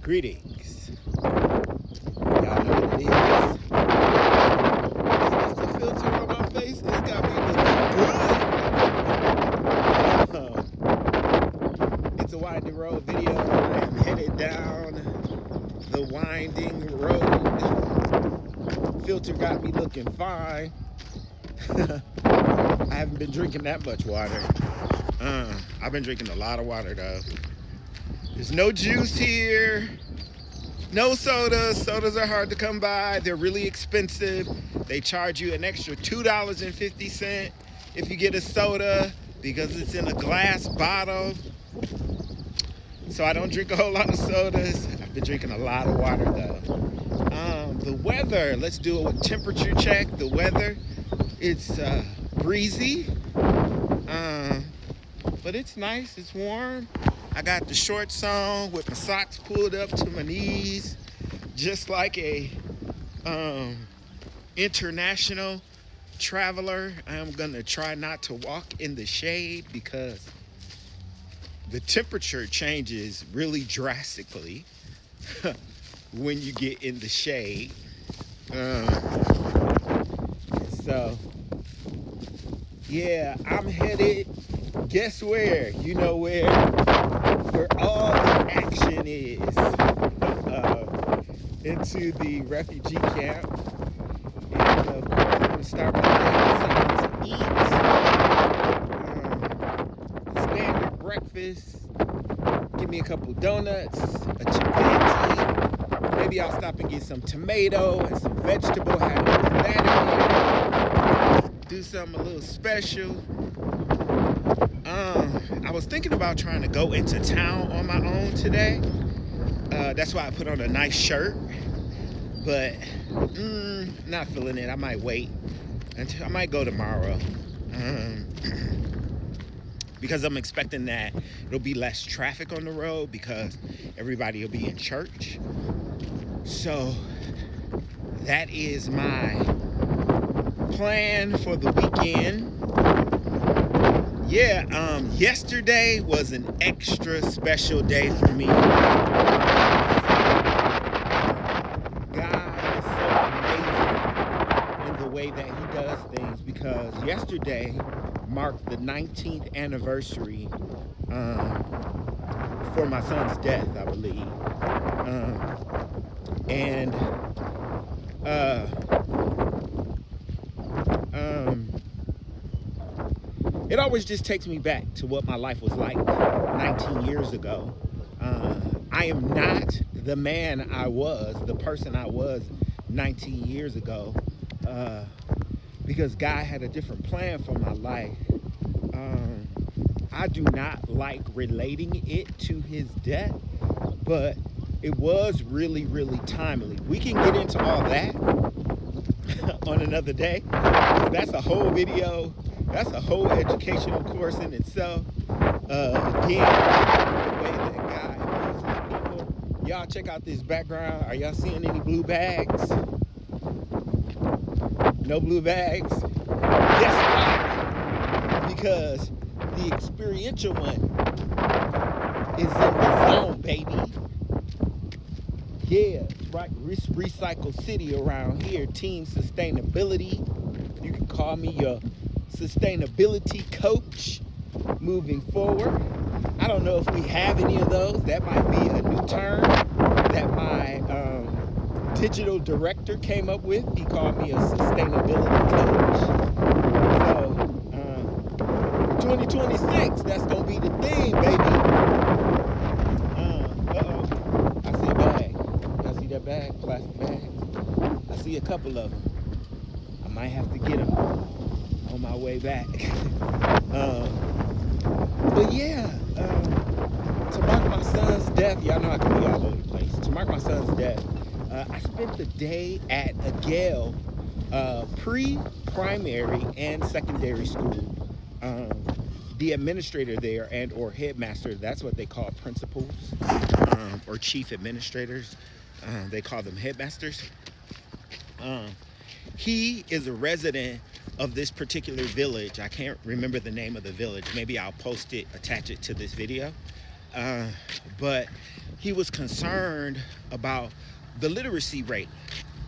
Greetings. Y'all know what it is. Is the filter on my face? It's got me looking good. It's a winding road video. I'm headed down the winding road. Filter got me looking fine. I haven't been drinking that much water. I've been drinking a lot of water though. There's no juice here, no sodas. Sodas are hard to come by. They're really expensive. They charge you an extra $2.50 if you get a soda because it's in a glass bottle. So I don't drink a whole lot of sodas. I've been drinking a lot of water though. The weather, let's do a temperature check. The weather, it's breezy, but it's nice, it's warm. I got the shorts on with my socks pulled up to my knees, just like a international traveler. I'm gonna try not to walk in the shade because the temperature changes really drastically when you get in the shade. So yeah, I'm headed, guess where? You know where all the action is. Into the refugee camp. And of course, I'm going to start my day with something to eat. Standard breakfast. Give me a couple donuts, a chapati. Maybe I'll stop and get some tomato and some vegetable. Have that in here. Do something a little special. I was thinking about trying to go into town on my own today. That's why I put on a nice shirt. But not feeling it. I might wait until I might go tomorrow. Because I'm expecting that it'll be less traffic on the road because everybody will be in church. So that is my plan for the weekend. Yeah, yesterday was an extra special day for me. God is so amazing in the way that he does things because yesterday marked the 19th anniversary for my son's death, I believe. It always just takes me back to what my life was like 19 years ago. I am not the man I was, the person I was 19 years ago, because God had a different plan for my life. I do not like relating it to his death, but it was really, really timely. We can get into all that on another day. That's a whole video. That's a whole educational course in itself. Again, the way that God uses people. Y'all check out this background. Are y'all seeing any blue bags? No blue bags? Guess why? Because the experiential one is in the zone, baby. Yeah, right. Recycle City around here. Team Sustainability. You can call me your sustainability coach moving forward. I don't know if we have any of those. That might be a new term that my digital director came up with. He called me a sustainability coach. So 2026, that's gonna be the thing, baby. I see a bag. Y'all see that bag? Plastic bags. I see a couple of them. I might have to get them on my way back. But yeah, to mark my son's death, y'all know I can be all over the place. To mark my son's death, I spent the day at Agel pre-primary and secondary school. The administrator there and or headmaster, that's what they call principals, or chief administrators. They call them headmasters. He is a resident of this particular village. I can't remember the name of the village. Maybe I'll post it, attach it to this video. But he was concerned about the literacy rate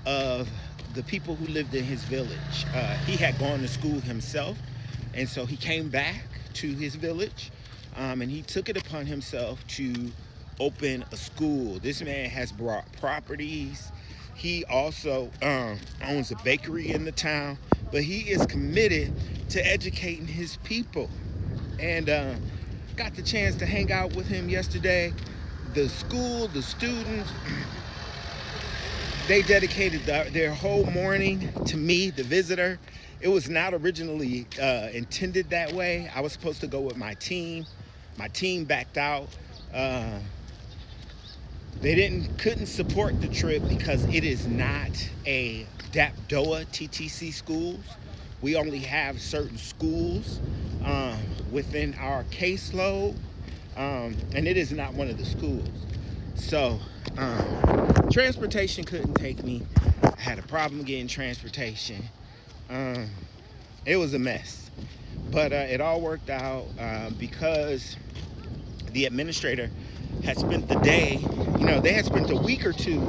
of the people who lived in his village. He had gone to school himself, and so he came back to his village, and he took it upon himself to open a school. This man has brought properties. He also owns a bakery in the town, but he is committed to educating his people. And got the chance to hang out with him yesterday. The school, the students, they dedicated their whole morning to me, the visitor. It was not originally intended that way. I was supposed to go with my team. My team backed out. They couldn't support the trip because it is not a DAP-DOA TTC schools. We only have certain schools within our caseload, and it is not one of the schools. So transportation couldn't take me. I had a problem getting transportation. It was a mess, but it all worked out because the administrator had spent the day, they had spent a week or two,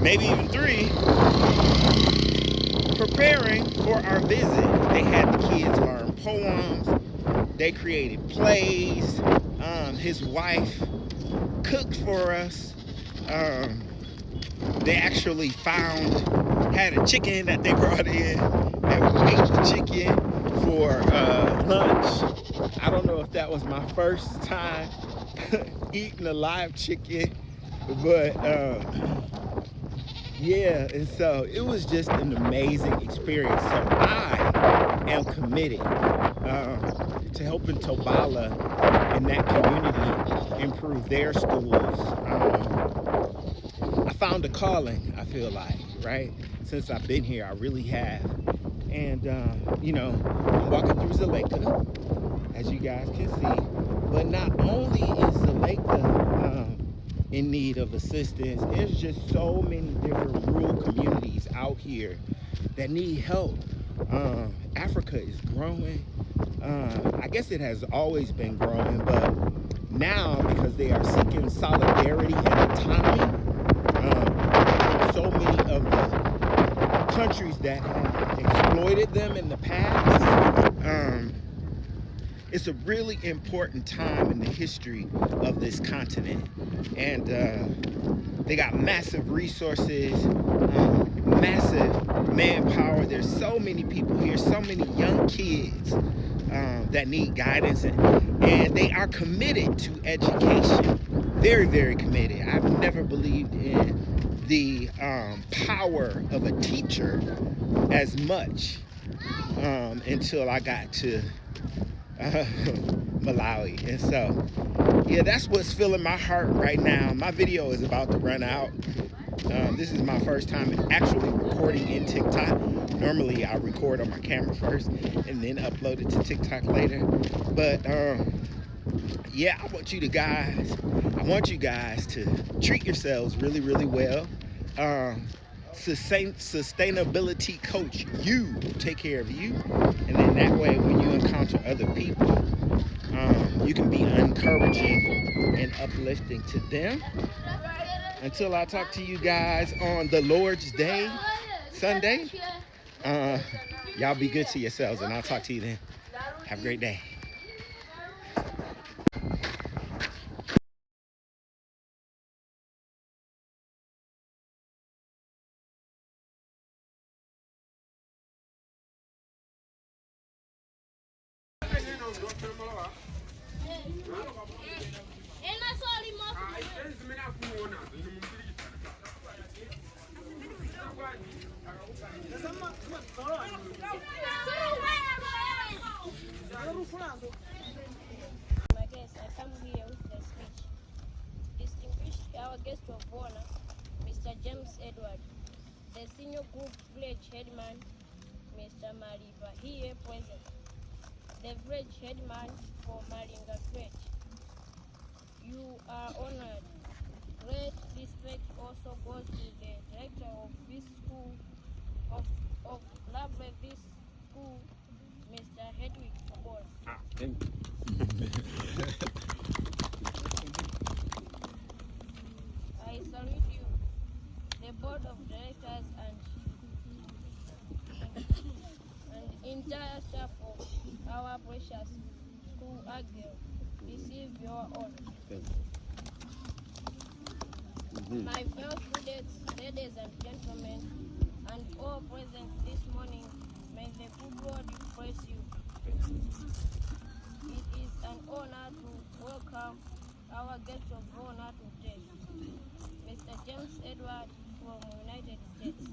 maybe even 3, preparing for our visit. They had the kids learn poems. They created plays. His wife cooked for us. They actually had a chicken that they brought in, and we ate the chicken for lunch. I don't know if that was my first time eating a live chicken, but yeah, and so it was just an amazing experience. So I am committed to helping Tobala and that community improve their schools. I found a calling, I feel like, right? Since I've been here, I really have. And, I'm walking through Zuleika, as you guys can see. But not only is Zuleika in need of assistance, there's just so many different rural communities out here that need help. Africa is growing. I guess it has always been growing, but now because they are seeking solidarity and autonomy, so many of the countries that have exploited them in the past, it's a really important time in the history of this continent. And they got massive resources, massive manpower. There's so many people here, so many young kids that need guidance, and they are committed to education. Very, very committed. I've never believed in the power of a teacher as much until I got to Malawi. And so, yeah, that's what's filling my heart right now. My video is about to run out. This is my first time actually recording in TikTok. Normally I record on my camera first and then upload it to TikTok later. But yeah, I want you guys to treat yourselves really, really well. Sustainability coach you, take care of you, and then that way when you encounter other people, you can be encouraging and uplifting to them. Until I talk to you guys on the Lord's Day, Sunday, y'all be good to yourselves, and I'll talk to you then. Have a great day. My guest, I come here with the speech. Distinguished our guest of honor, Mr. James Edward, the senior group village headman, Mr. Mariva, here present. The village headman for Malinga village. You are honored. Great respect also goes to the director of this school, of lovely this school, Mr. Hedwig Kabor. Thank you. entire staff of our precious school, Agel, receive your honor. My fellow students, ladies and gentlemen, and all present this morning, may the good Lord bless you. It is an honor to welcome our guest of honor today, Mr. James Edward from United States.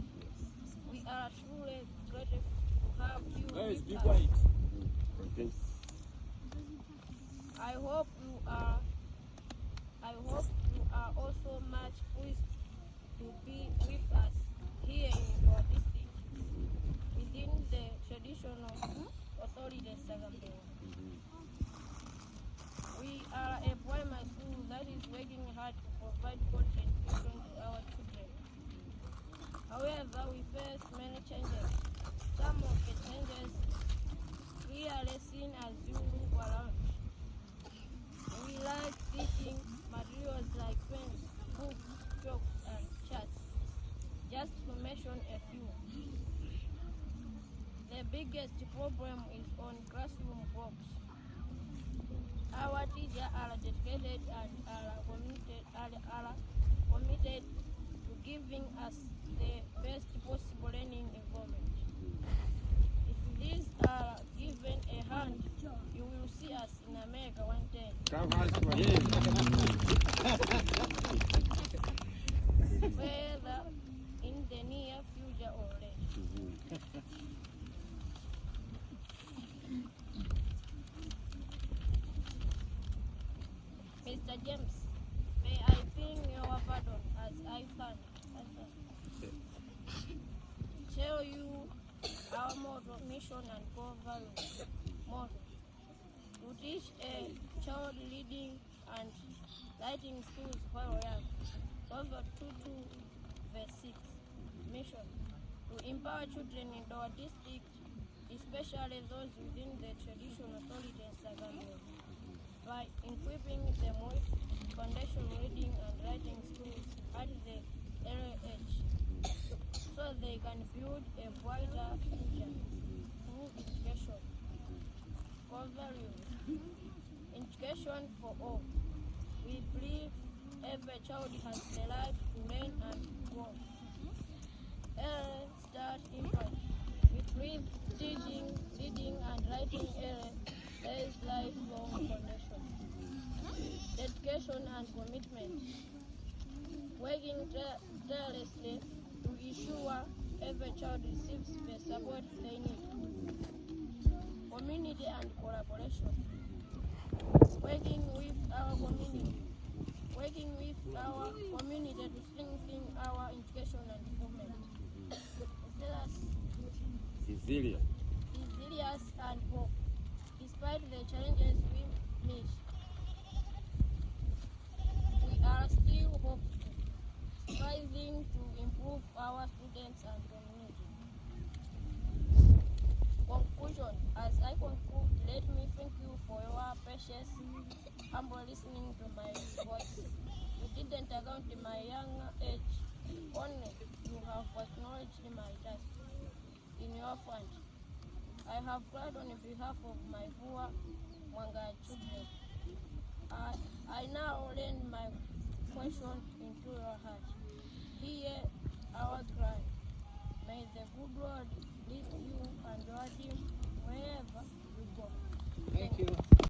We are truly grateful to have you with us. I hope you are also much pleased to be with us here in your district within the traditional authority of Masakambewa. We are a primary school that is working hard to provide good education to our children. However, we face many changes. Some of the changes clearly seen as you look around. We like teaching materials like pens, books, chalks, and charts, just to mention a few. The biggest problem is on classroom blocks. Our teachers are dedicated and are committed to giving us the best possible learning environment. If these are given a hand, you will see us in America one day. Whether in the near future or later. Mr. James, may I beg your pardon as I tell you our motto, mission, and core values. Motto: to teach a child reading and writing skills while young. Proverbs 2:2, verse 6. Mission: to empower children in our district, especially those within the traditional authority in Masakambewa, by equipping them with foundation reading and writing skills at the early age, so they can build a brighter future through education. Core values: education for all. We believe every child has the right to learn and grow. Early start impact. We believe teaching, reading, and writing early lays lifelong foundation. Dedication and commitment. Working tirelessly to ensure every child receives the support they need. Community and collaboration. Working with our community to strengthen our education and improvement. Resilience and hope. Despite the challenges we meet, we are still hopeful, striving to improve our students and community. Conclusion: as I conclude, let me thank you for your precious, humble listening to my voice. You didn't account my young age, only you have acknowledged my task in your front. I have cried on behalf of my poor Mwanga children. I now lend my question into your heart.